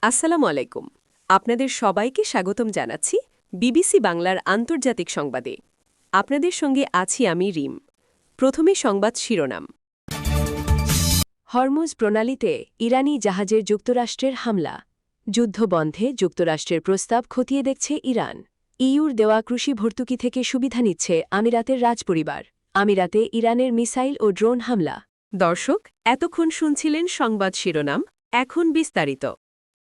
আসসালামু আলাইকুম। আপনাদের সবাইকে স্বাগতম জানাচ্ছি বিবিসি বাংলার আন্তর্জাতিক সংবাদে। আপনাদের সঙ্গে আছি আমি রিম। প্রথমে সংবাদ শিরোনাম। হরমুজ প্রণালীতে ইরানি জাহাজের যুক্তরাষ্ট্রের হামলা। যুদ্ধবন্ধে যুক্তরাষ্ট্রের প্রস্তাব খতিয়ে দেখছে ইরান। ইইউর দেওয়া কৃষি ভর্তুকি থেকে সুবিধা নিচ্ছে আমিরাতের রাজপরিবার। আমিরাতে ইরানের মিসাইল ও ড্রোন হামলা। দর্শক, এতক্ষণ শুনছিলেন সংবাদ শিরোনাম, এখন বিস্তারিত।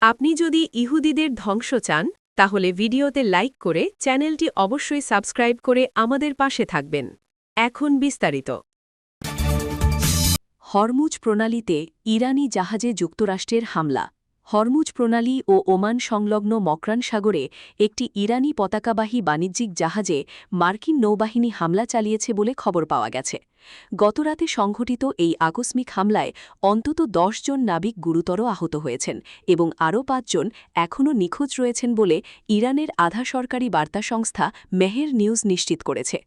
আপনি যদি ইহুদিদের ধ্বংস চান, তাহলে ভিডিওতে লাইক করে চ্যানেলটি অবশ্যই সাবস্ক্রাইব করে আমাদের পাশে থাকবেন। এখন বিস্তারিত। হরমুজ প্রণালীতে ইরানি জাহাজে যুক্তরাষ্ট্রের হামলা। হরমুজ প্রণালী ও ওমান সংলগ্ন মকরান সাগরে একটি ইরানি পতাকাবাহী বাণিজ্যিক জাহাজে মার্কিন নৌবাহিনী হামলা চালিয়েছে বলে খবর পাওয়া গেছে। গতরাতে সংঘটিত এই আকস্মিক হামলায় অন্তত ১০ জন নাবিক গুরুতর আহত হয়েছেন এবং আরও ৫ জন এখনও নিখোঁজ রয়েছেন বলে ইরানের আধা সরকারি বার্তা সংস্থা মেহের নিউজ নিশ্চিত করেছে।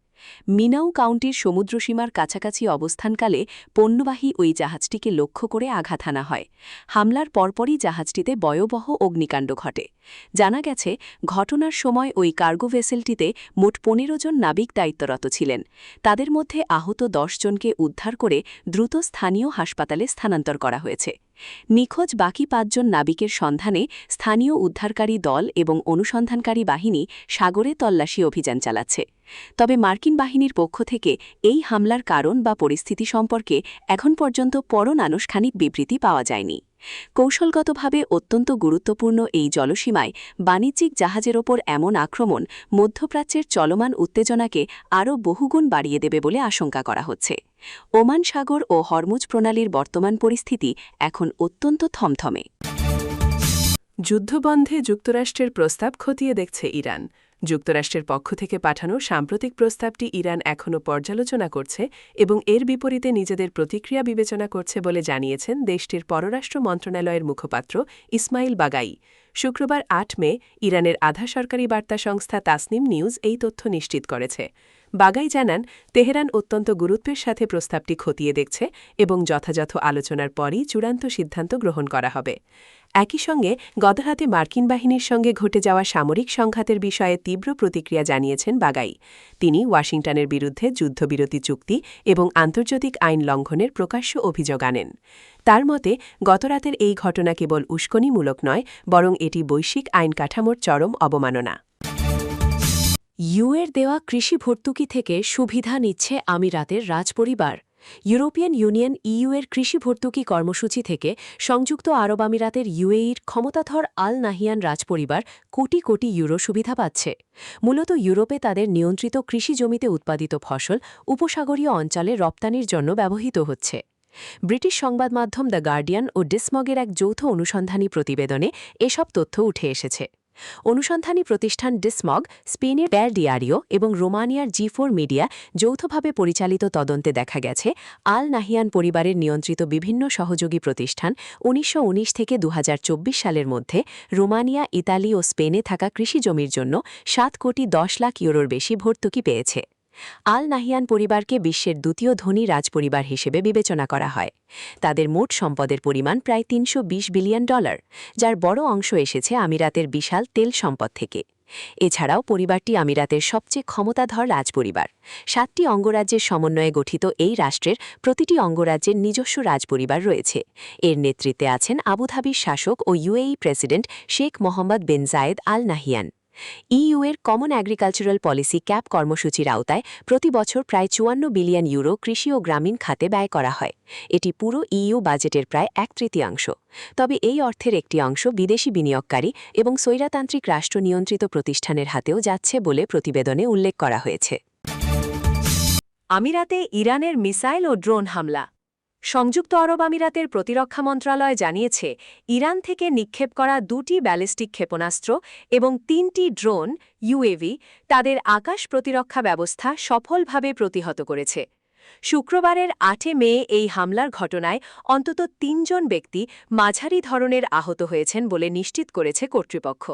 মিনাউ কাউন্টির সমুদ্রসীমার কাছাকাছি অবস্থানকালে পণ্যবাহী ওই জাহাজটিকে লক্ষ্য করে আঘাত হানা হয়। হামলার পরপরই জাহাজটিতে ভয়াবহ অগ্নিকাণ্ড ঘটে। জানা গেছে, ঘটনার সময় ওই কার্গো ভেসেলটিতে মোট ১৫ জন নাবিক দায়িত্বরত ছিলেন। তাদের মধ্যে আহত ১০ জনকে উদ্ধার করে দ্রুত স্থানীয় হাসপাতালে স্থানান্তর করা হয়েছে। নিখোঁজ বাকি ৫ জন নাবিকের সন্ধানে স্থানীয় উদ্ধারকারী দল এবং অনুসন্ধানকারী বাহিনী সাগরে তল্লাশি অভিযান চালাচ্ছে। তবে মার্কিন বাহিনীর পক্ষ থেকে এই হামলার কারণ বা পরিস্থিতি সম্পর্কে এখন পর্যন্ত পরমানুষ্ঠানিক বিবৃতি পাওয়া যায়নি। কৌশলগতভাবে অত্যন্ত গুরুত্বপূর্ণ এই জলসীমায় বাণিজ্যিক জাহাজের ওপর এমন আক্রমণ মধ্যপ্রাচ্যের চলমান উত্তেজনাকে আরও বহুগুণ বাড়িয়ে দেবে বলে আশঙ্কা করা হচ্ছে। ওমান সাগর ও হরমুজ প্রণালীর বর্তমান পরিস্থিতি এখন অত্যন্ত থমথমে। যুদ্ধবন্ধে যুক্তরাষ্ট্রের প্রস্তাব খতিয়ে দেখছে ইরান। যুক্তরাষ্ট্রের পক্ষ থেকে পাঠানো সাম্প্রতিক প্রস্তাবটি ইরান এখনও পর্যালোচনা করছে এবং এর বিপরীতে নিজেদের প্রতিক্রিয়া বিবেচনা করছে বলে জানিয়েছেন দেশটির পররাষ্ট্র মন্ত্রণালয়ের মুখপাত্র ইসমাইল বাগাই। শুক্রবার ৮ মে ইরানের আধা সরকারি বার্তা সংস্থা তাসনিম নিউজ এই তথ্য নিশ্চিত করেছে। বাগাই জানান, তেহরান অত্যন্ত গুরুত্বের সাথে প্রস্তাবটি খতিয়ে দেখছে এবং যথাযথ আলোচনার পরই চূড়ান্ত সিদ্ধান্ত গ্রহণ করা হবে। একই সঙ্গে গতরাতে মার্কিন বাহিনীর সঙ্গে ঘটে যাওয়া সামরিক সংঘাতের বিষয়ে তীব্র প্রতিক্রিয়া জানিয়েছেন বাগাই। তিনি ওয়াশিংটনের বিরুদ্ধে যুদ্ধবিরতি চুক্তি এবং আন্তর্জাতিক আইন লঙ্ঘনের প্রকাশ্য অভিযোগ আনেন। তার মতে, গতরাতের এই ঘটনা কেবল উস্কানিমূলক নয়, বরং এটি বৈশ্বিক আইন কাঠামোর চরম অবমাননা। ইউএর দেওয়া কৃষি ভর্তুকি থেকে সুবিধা নিচ্ছে আমিরাতের রাজপরিবার। ইউরোপিয়ান ইউনিয়ন ইইউয়ের কৃষি ভর্তুকি কর্মসূচি থেকে সংযুক্ত আরব আমিরাতের ইউএইর ক্ষমতাধর আল নাহিয়ান রাজপরিবার কোটি কোটি ইউরো সুবিধা পাচ্ছে। মূলত ইউরোপে তাদের নিয়ন্ত্রিত কৃষি জমিতে উৎপাদিত ফসল উপসাগরীয় অঞ্চলে রপ্তানির জন্য ব্যবহৃত হচ্ছে। ব্রিটিশ সংবাদ মাধ্যম দ্য গার্ডিয়ান ও ডিসমগের এক যৌথ অনুসন্ধানী প্রতিবেদনে এসব তথ্য উঠে এসেছে। অনুসন্ধানী প্রতিষ্ঠান ডিসমগ, স্পেনের প্যার ডিয়ারিও এবং রোমানিয়ার G4 মিডিয়া যৌথভাবে পরিচালিত তদন্তে দেখা গেছে, আল নাহিয়ান পরিবারের নিয়ন্ত্রিত বিভিন্ন সহযোগী প্রতিষ্ঠান ১৯১৯ থেকে ২০২৪ সালের মধ্যে রোমানিয়া, ইতালি ও স্পেনে থাকা কৃষি জমির জন্য ৭ কোটি ১০ লাখ ইউরোর বেশি ভর্তুকি পেয়েছে। আল নাহিয়ান পরিবারকে বিশ্বের দ্বিতীয় ধনী রাজপরিবার হিসেবে বিবেচনা করা হয়। তাদের মোট সম্পদের পরিমাণ প্রায় $৩২০ বিলিয়ন, যার বড় অংশ এসেছে আমিরাতের বিশাল তেল সম্পদ থেকে। এছাড়াও পরিবারটি আমিরাতের সবচেয়ে ক্ষমতাধর রাজপরিবার। ৭টি অঙ্গরাজ্যের সমন্বয়ে গঠিত এই রাষ্ট্রের প্রতিটি অঙ্গরাজ্যের নিজস্ব রাজপরিবার রয়েছে। এর নেতৃত্বে আছেন আবুধাবির শাসক ও UAE president Sheikh Mohammed bin Zayed Al Nahyan. ইইউয়ের কমন অ্যাগ্রিকালচারাল পলিসি ক্যাপ কর্মসূচির আওতায় প্রতি বছর প্রায় ৫৪ বিলিয়ন ইউরো কৃষি ও গ্রামীণ খাতে ব্যয় করা হয়। এটি পুরো ইইউ বাজেটের প্রায় ১/৩। তবে এই অর্থের একটি অংশ বিদেশি বিনিয়োগকারী এবং স্বৈরতান্ত্রিক রাষ্ট্র নিয়ন্ত্রিত প্রতিষ্ঠানের হাতেও যাচ্ছে বলে প্রতিবেদনে উল্লেখ করা হয়েছে। আমিরাতে ইরানের মিসাইল ও ড্রোন হামলা। সংযুক্ত আরব আমিরাতের প্রতিরক্ষা মন্ত্রণালয় জানিয়েছে, ইরান থেকে নিক্ষেপ করা ২টি ব্যালিস্টিক ক্ষেপণাস্ত্র এবং ৩টি ড্রোন ইউএভি তাদের আকাশ প্রতিরক্ষা ব্যবস্থা সফলভাবে প্রতিহত করেছে। শুক্রবারের ৮ মে এই হামলার ঘটনায় অন্তত ৩ জন ব্যক্তি মাঝারি ধরনের আহত হয়েছেন বলে নিশ্চিত করেছে কর্তৃপক্ষ।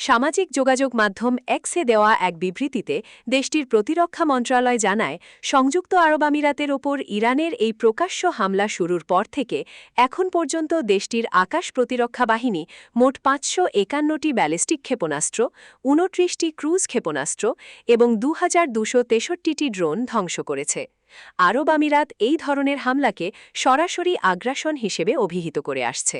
সামাজিক যোগাযোগ মাধ্যম এক্সে দেওয়া এক বিবৃতিতে দেশটির প্রতিরক্ষা মন্ত্রণালয় জানায়, সংযুক্ত আরব আমিরাতের ওপর ইরানের এই প্রকাশ্য হামলা শুরুর পর থেকে এখন পর্যন্ত দেশটির আকাশ প্রতিরক্ষা বাহিনী মোট ৫৫১টি ব্যালিস্টিক ক্ষেপণাস্ত্র, ২৯টি ক্রুজ ক্ষেপণাস্ত্র এবং ২,২৬৩টি ড্রোন ধ্বংস করেছে। আরব আমিরাত এই ধরনের হামলাকে সরাসরি আগ্রাসন হিসেবে অভিহিত করে আসছে।